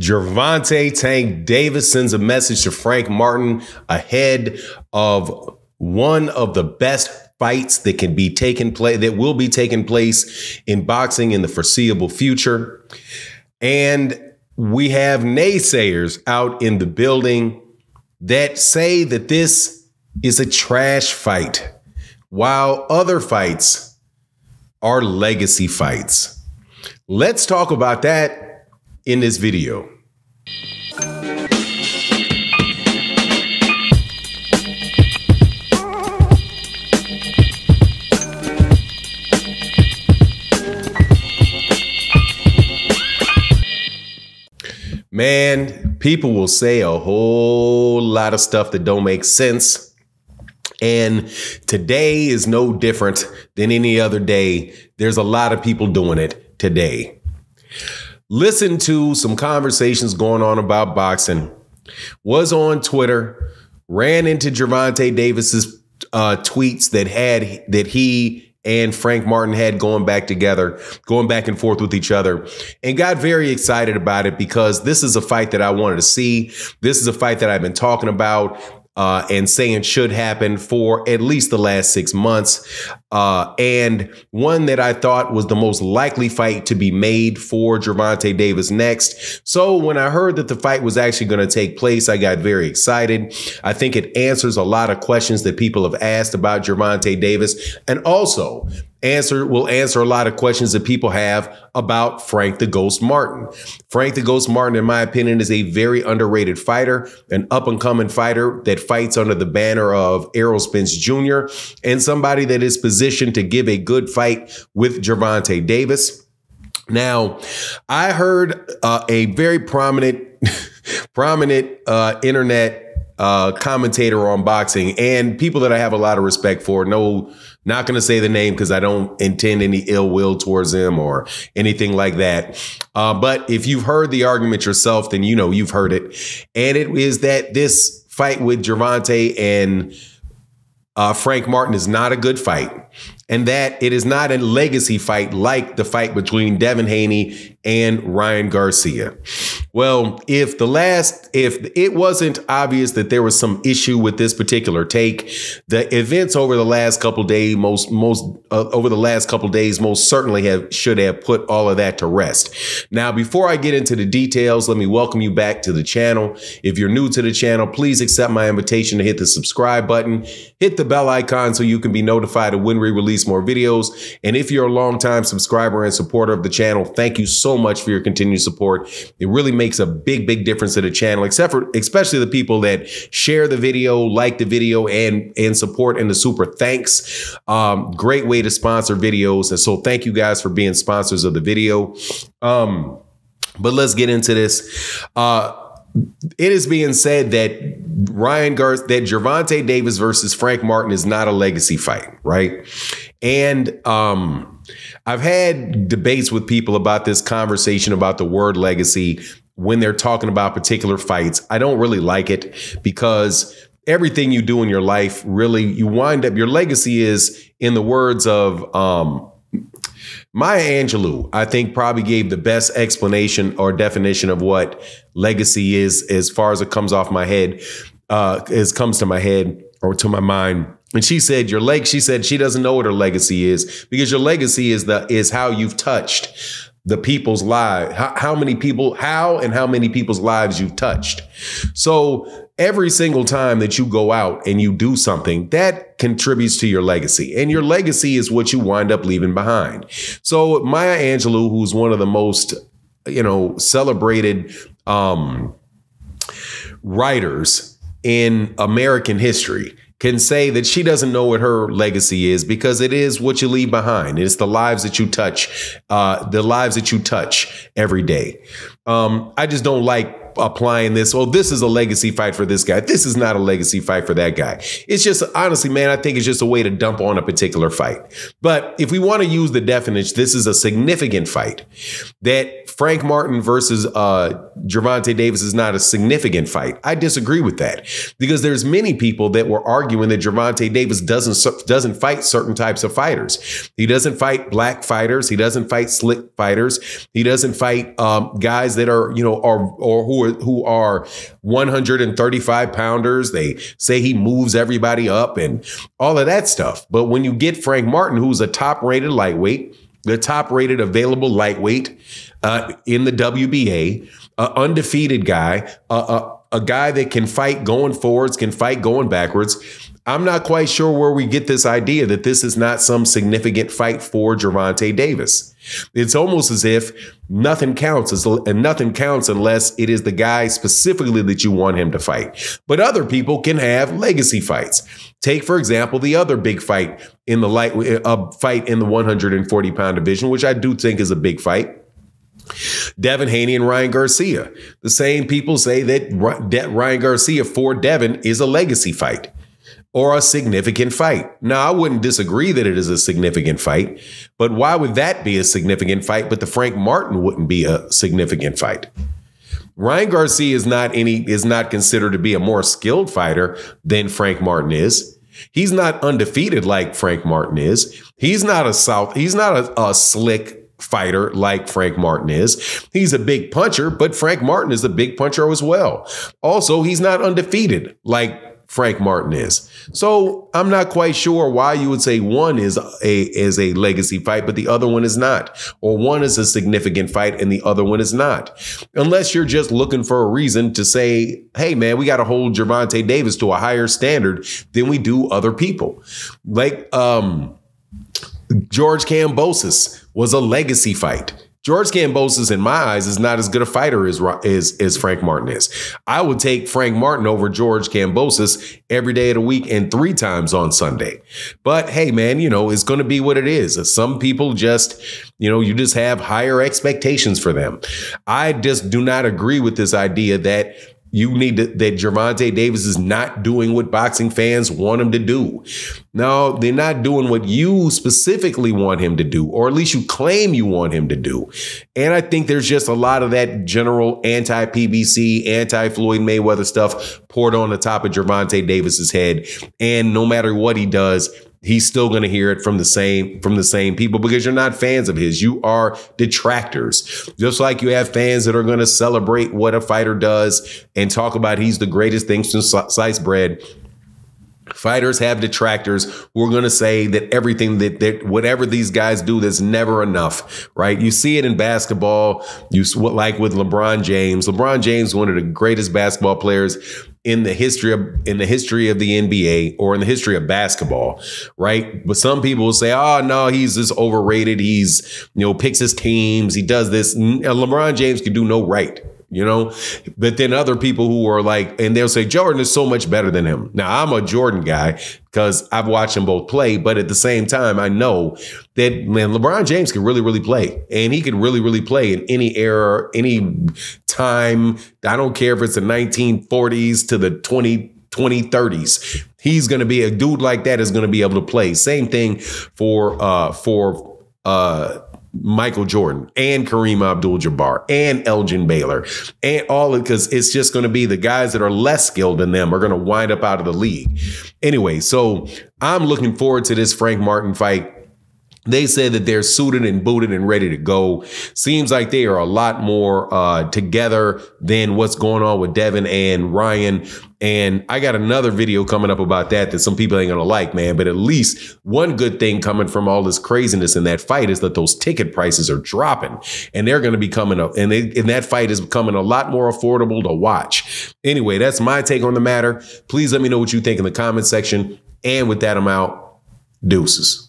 Gervonta Tank Davis sends a message to Frank Martin ahead of one of the best fights that will be taking place in boxing in the foreseeable future. And we have naysayers out in the building that say that this is a trash fight, while other fights are legacy fights. Let's talk about that in this video. Man, people will say a whole lot of stuff that don't make sense. And today is no different than any other day. There's a lot of people doing it today. Listen to some conversations going on about boxing. Was on Twitter, ran into Gervonta Davis's tweets that he and Frank Martin had going back and forth with each other, and got very excited about it because this is a fight that I wanted to see. This is a fight that I've been talking about and saying should happen for at least the last 6 months. And one that I thought was the most likely fight to be made for Gervonta Davis next. So when I heard that the fight was actually going to take place, I got very excited. I think it answers a lot of questions that people have asked about Gervonta Davis, and also will answer a lot of questions that people have about Frank the Ghost Martin. Frank the Ghost Martin, in my opinion, is a very underrated fighter, an up-and-coming fighter that fights under the banner of Errol Spence Jr., and somebody that is positioned to give a good fight with Gervonta Davis. Now, I heard a very prominent internet commentator on boxing, and people that I have a lot of respect for. No, not going to say the name because I don't intend any ill will towards him or anything like that. But if you've heard the argument yourself, then you know you've heard it. And it is that this fight with Gervonta and Frank Martin is not a good fight, and that it is not a legacy fight like the fight between Devin Haney and Ryan Garcia. Well, if it wasn't obvious that there was some issue with this particular take, the events over the last couple of days, most certainly should have put all of that to rest. Now, before I get into the details, let me welcome you back to the channel. If you're new to the channel, please accept my invitation to hit the subscribe button, hit the bell icon so you can be notified of when we release more videos. And if you're a longtime subscriber and supporter of the channel, thank you so much for your continued support. It really makes a big difference to the channel, especially the people that share the video, like the video, and support in the super thanks. Great way to sponsor videos. And so thank you guys for being sponsors of the video. But let's get into this. It is being said that Gervonta Davis versus Frank Martin is not a legacy fight, right? And I've had debates with people about this conversation about the word legacy when they're talking about particular fights. I don't really like it because everything you do in your life, really, your legacy is, in the words of Maya Angelou, I think probably gave the best explanation or definition of what legacy is as far as it comes to my head or to my mind. And she said she doesn't know what her legacy is, because your legacy is how you've touched the people's lives, how many people's lives you've touched. So every single time that you go out and you do something, that contributes to your legacy, and your legacy is what you wind up leaving behind. So Maya Angelou, who's one of the most, celebrated writers in American history, can say that she doesn't know what her legacy is, because it is what you leave behind. It's the lives that you touch, every day. I just don't like applying this. Well, this is a legacy fight for this guy. This is not a legacy fight for that guy. It's just, honestly, man, I think it's just a way to dump on a particular fight. But if we want to use the definition, this is a significant fight. That Frank Martin versus Gervonta Davis is not a significant fight. I disagree with that because there's many people that were arguing that Gervonta Davis doesn't fight certain types of fighters. He doesn't fight black fighters. He doesn't fight slick fighters. He doesn't fight guys that are, who are 135 pounders. They say he moves everybody up and all of that stuff. But when you get Frank Martin, who's a top-rated lightweight, the top-rated available lightweight in the WBA, undefeated guy, a guy that can fight going forwards, can fight going backwards. I'm not quite sure where we get this idea that this is not some significant fight for Gervonta Davis. It's almost as if nothing counts, and nothing counts unless it is the guy specifically that you want him to fight. But other people can have legacy fights. Take, for example, the other big fight in the fight in the 140-pound division, which I do think is a big fight. Devin Haney and Ryan Garcia. The same people say that Ryan Garcia for Devin is a legacy fight or a significant fight. Now, I wouldn't disagree that it is a significant fight, but why would that be a significant fight, but the Frank Martin wouldn't be a significant fight? Ryan Garcia is not considered to be a more skilled fighter than Frank Martin is. He's not undefeated like Frank Martin is. He's not a slick fighter like Frank Martin is. He's a big puncher, but Frank Martin is a big puncher as well. Also, he's not undefeated like Frank Martin is. So I'm not quite sure why you would say one is a legacy fight, but the other one is not, or one is a significant fight and the other one is not. Unless you're just looking for a reason to say, hey, man, we got to hold Gervonta Davis to a higher standard than we do other people. Like George Kambosos was a legacy fight. George Kambosos, in my eyes, is not as good a fighter as Frank Martin is. I would take Frank Martin over George Kambosos every day of the week and 3 times on Sunday. But hey, man, it's going to be what it is. Some people just, you just have higher expectations for them. I just do not agree with this idea that that Gervonta Davis is not doing what boxing fans want him to do. No, they're not doing what you specifically want him to do, or at least you claim you want him to do. And I think there's just a lot of that general anti-PBC, anti-Floyd Mayweather stuff poured on the top of Gervonta Davis's head. And no matter what he does, he's still going to hear it from the same people, because you're not fans of his. You are detractors. Just like you have fans that are going to celebrate what a fighter does and talk about he's the greatest thing since sliced bread. Fighters have detractors who are going to say that everything that whatever these guys do, there's never enough, right? You see it in basketball, like with LeBron James. LeBron James, one of the greatest basketball players in the history of the NBA, or in the history of basketball, right? But some people will say, oh, no, he's just overrated. He's, picks his teams. He does this. LeBron James can do no right. But then other people who are like, and they'll say Jordan is so much better than him. Now, I'm a Jordan guy because I've watched them both play. But at the same time, I know that, man, LeBron James can really, really play. And he can really, really play in any era, any time. I don't care if it's the 1940s to the 2030s. He's going to be a dude like that is going to be able to play. Same thing for Michael Jordan and Kareem Abdul-Jabbar and Elgin Baylor and all, because it's just going to be the guys that are less skilled than them are going to wind up out of the league. Anyway, so I'm looking forward to this Frank Martin fight. They said that they're suited and booted and ready to go. Seems like they are a lot more together than what's going on with Devin and Ryan. And I got another video coming up about that some people ain't going to like, man. But at least one good thing coming from all this craziness in that fight is that those ticket prices are dropping. And they're going to be coming up. And that fight is becoming a lot more affordable to watch. Anyway, that's my take on the matter. Please let me know what you think in the comment section. And with that, I'm out. Deuces.